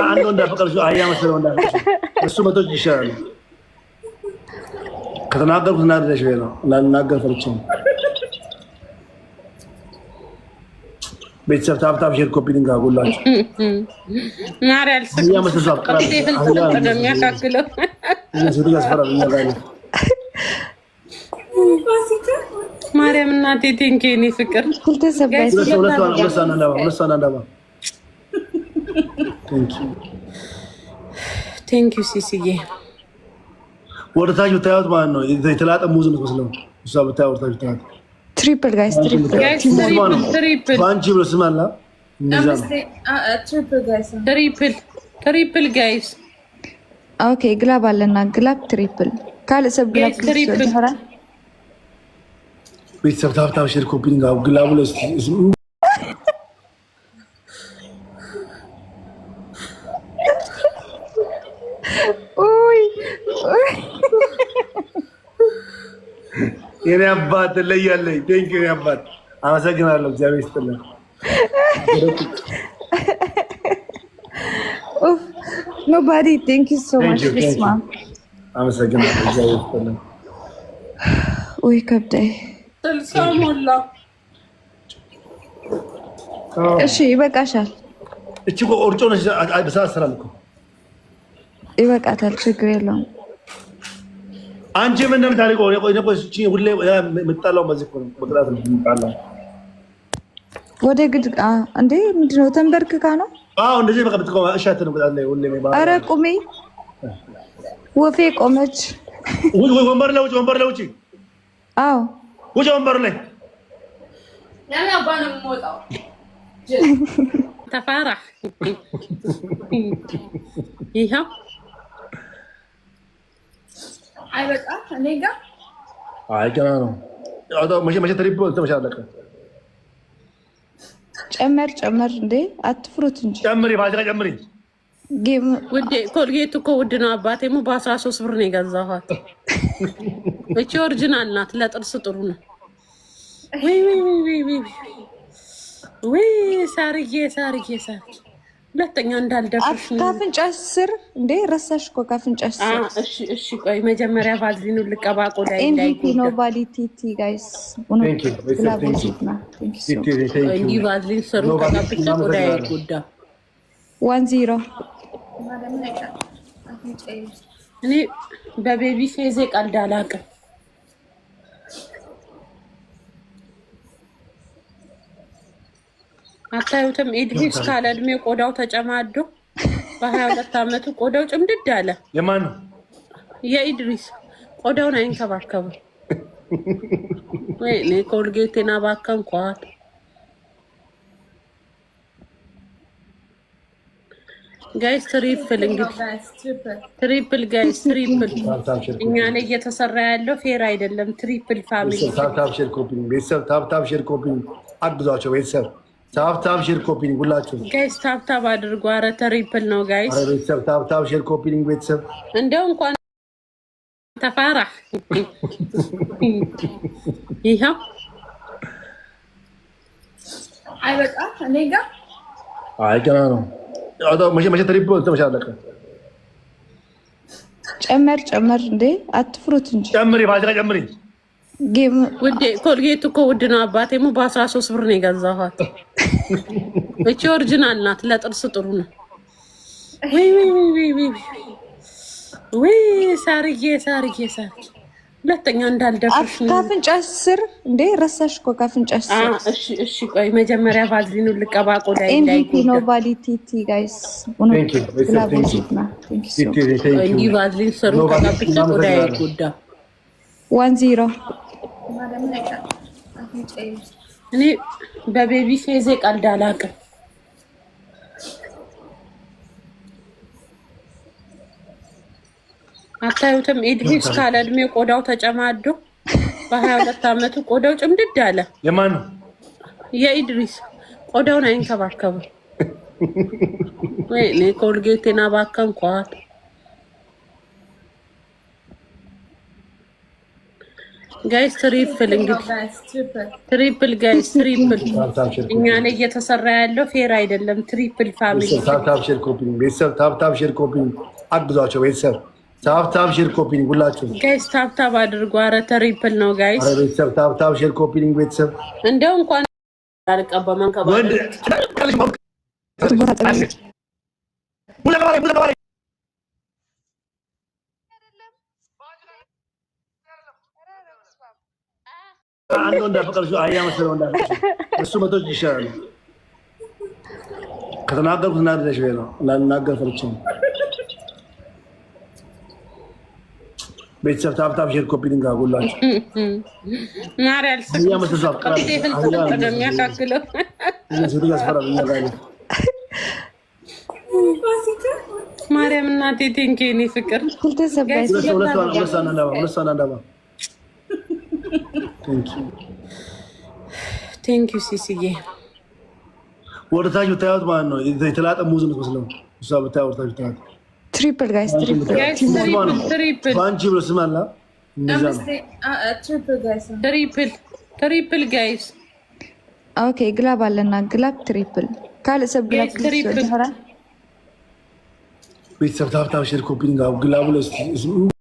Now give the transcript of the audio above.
አንዱ እንዳፈቀርሽው አህያ መሰለው እንዳፈቀርሽ እሱ መቶች ይሻላል። ከተናገርኩት እናደረሽ ወይ ነው እናናገር ፈርቼ ነው። ቤተሰብ ታብታብ ሼር ኮፒ ሊንክ አጎላችሁ ማርያል አህያ መሰለው አፍቀራለሁ። ማርያም እናቴ ቴንኬኒ ፍቅር ቴንኪዩ ሲሲዬ። ወደታች ብታዩት ማለት ነው የተላጠ ሙዝ የምትመስለው እሷ ብታዩ ወደታች ብታዩት ትሪፕል ጋይስ በአንቺ ብሎ ስም አላ ትሪፕል ጋይስ ኦኬ ግላብ አለና ግላብ ትሪፕል ካልእ ሰብ ግላብ ትሪፕል ቤተሰብ ታብታብ ሼር ኮፒ ሊንክ ግላቡ ላይ የኔ አባት ለያለኝ ቴንክ ዩ አባት አመሰግናለሁ። እግዚአብሔር ይስጥልኝ። ኖባዲ ቴንክ ዩ ሶ ማች ሪስማ አመሰግናለሁ። እግዚአብሔር ይስጥልኝ። ኦይ ከብዳይ ተልሳሞላ እሺ ይበቃሻል። እቺ ኦርጮ ነሽ በሰዓት ሰላም እኮ ይበቃታል። ችግር የለውም። አንቺ ምን እንደምታደርገው ሁሌ የምትጣላው በዚህ እኮ ነው። በቅጣት ነው የምትጣላው። ወደ ግድ እንዴ ምንድነው? ተንበርክካ ነው? አዎ እንደዚህ በቃ ብትቆም እሻት ነው ቅጣት ላይ ሁሌ ነው። ኧረ ቁሚ ወፌ ቆመች። ወንበር ላይ ውጪ፣ ወንበር ላይ ውጪ። አዎ ውጪ ወንበር ላይ ያኔ አባን የምወጣው ተፋራህ ይሄው አይበቃ እኔ ጋር አይ ገና ነው። መቼ ትሪፕል ተመሻለቀ። ጨመር እንዴ አትፍሩት እንጂ ጨምሪ፣ ባጅራ ጨምሪ። ጌም ውዴ ኮልጌት እኮ ውድ ነው አባቴ። በ13 ብር ነው የገዛኋት። እቺ ኦሪጂናል ናት። ለጥርስ ጥሩ ነው። ወይ ሳርዬ ሁለተኛ እንዳልደፍሽ ነው። ካፍንጫ ስር እንዴ ረሳሽ እኮ ካፍንጫ ስር። እሺ ቆይ መጀመሪያ ቫዝሊኑ ልቀባ ቆዳ ኤምቪፒ ነው ቫሊቲቲ ጋይስ እንዲህ ቫዝሊን ስሩ ተቀብቼ ቆዳ ይጎዳ 1-0 እኔ በቤቢ ፌዜ ቀልድ አላውቅም። አታዩትም? ኢድሪስ ካለ እድሜ ቆዳው ተጨማዶ በ22 ዓመቱ ቆዳው ጭምድድ አለ። የማን ነው? የኢድሪስ ቆዳውን አይንከባከቡ። ወይ እኔ ኮልጌቴን አባከንኳት። ጋይስ ትሪፕል እንግዲህ ትሪፕል ጋይስ ትሪፕል እኛ ላይ እየተሰራ ያለው ፌር አይደለም። ትሪፕል ፋሚሊ ታብታብ ሼር ኮፒ ቤተሰብ ታብታብ ሼር ኮፒ አግዟቸው ቤተሰብ ታብታብ ሼር ኮፒ ሁላችሁ ጋይስ ታብታብ አድርጉ። ኧረ ትሪፕል ነው ጋይስ። ኧረ ቤተሰብ ታብታብ ሼር ኮፒ ቤተሰብ እንደው እንኳን ተፋራህ ይሄው አይበቃ እኔ ጋር አይ ገና ነው። መቼ ትሪፕል ተመሻለቀ። ጨመር እንዴ አትፍሩት እንጂ ጨምሪ፣ ባጅራ ጨምሪ። ጌም ውዴ ኮልጌት እኮ ውድ ነው አባቴ። በ13 ብር ነው የገዛኋት። እቺ ኦሪጂናል ናት። ለጥርስ ጥሩ ነው። ወይ ሳርዬ ሁለተኛ እንዳልደፍሽ ነው። ካፍንጫ ስር እንዴ ረሳሽ እኮ ካፍንጫ ስር። እሺ ቆይ መጀመሪያ ቫዝሊኑ ልቀባ ቆዳ ኤምቪፒ ነው ቫሊቲቲ ጋይስ እንዲህ ቫዝሊን ስሩ ተቀብቼ ቆዳ ይጎዳ 1-0 እኔ በቤቢ ፌዜ ቀልድ አላውቅም። አታዩትም? ኢድሪስ ካለ እድሜ ቆዳው ተጨማዶ በ22 ዓመቱ ቆዳው ጭምድድ አለ። የማን ነው? የኢድሪስ ቆዳውን አይንከባከቡ። ወይ እኔ ኮልጌቴን አባከንኳት። ጋይስ ትሪፕል እንግዲህ ትሪፕል ጋይስ ትሪፕል እኛ ላይ እየተሰራ ያለው ፌር አይደለም። ትሪፕል ፋሚሊ ታፕታፕ ሼር ኮፒ ቤተሰብ ታፕታፕ ሼር ኮፒ አግዟቸው ቤተሰብ ታፕታፕ ሼር ኮፒ ሁላችሁ ጋይስ ታፕታፕ አድርጉ። አረ ትሪፕል ነው ጋይስ። አረ ቤተሰብ ታፕታፕ ሼር ኮፒ ቤተሰብ እንደው እንኳን አልቀባ መንከባ አንዱ እንዳፈቀርሽ አያ መስለው እንዳፈቀርሽ እሱ መቶች ይሻላል። ከተናገርኩት እናደረሽ ወይ ነው ላናገር ፈርቼ ቤተሰብ ታፕታፕ ሼር ኮፒ ሊንክ አጎላችሁ ማርያል አያ መስለው እንደሚያካክለው እነሱ ያስፈራሉ ያጋለ ማርያም እናቴ ቴንኬኒ ፍቅር ቴንክ ዩ ሲሲዬ። ወደታች ብታዩት ማለት ነው የተላጠ ሙዝ የምትመስለው እሷ ብታዩ ወደታች ብታዩት ትሪፕል ጋይስ ትሪፕል ባንቺ ብሎ ስም አለ እንደዛ ነው። ትሪፕል ጋይስ ኦኬ ግላብ አለና ግላብ ትሪፕል ካልሰብ ግላብ ቤተሰብ ታፕታፕ ሼር ኮፒ ሊንክ ግላብ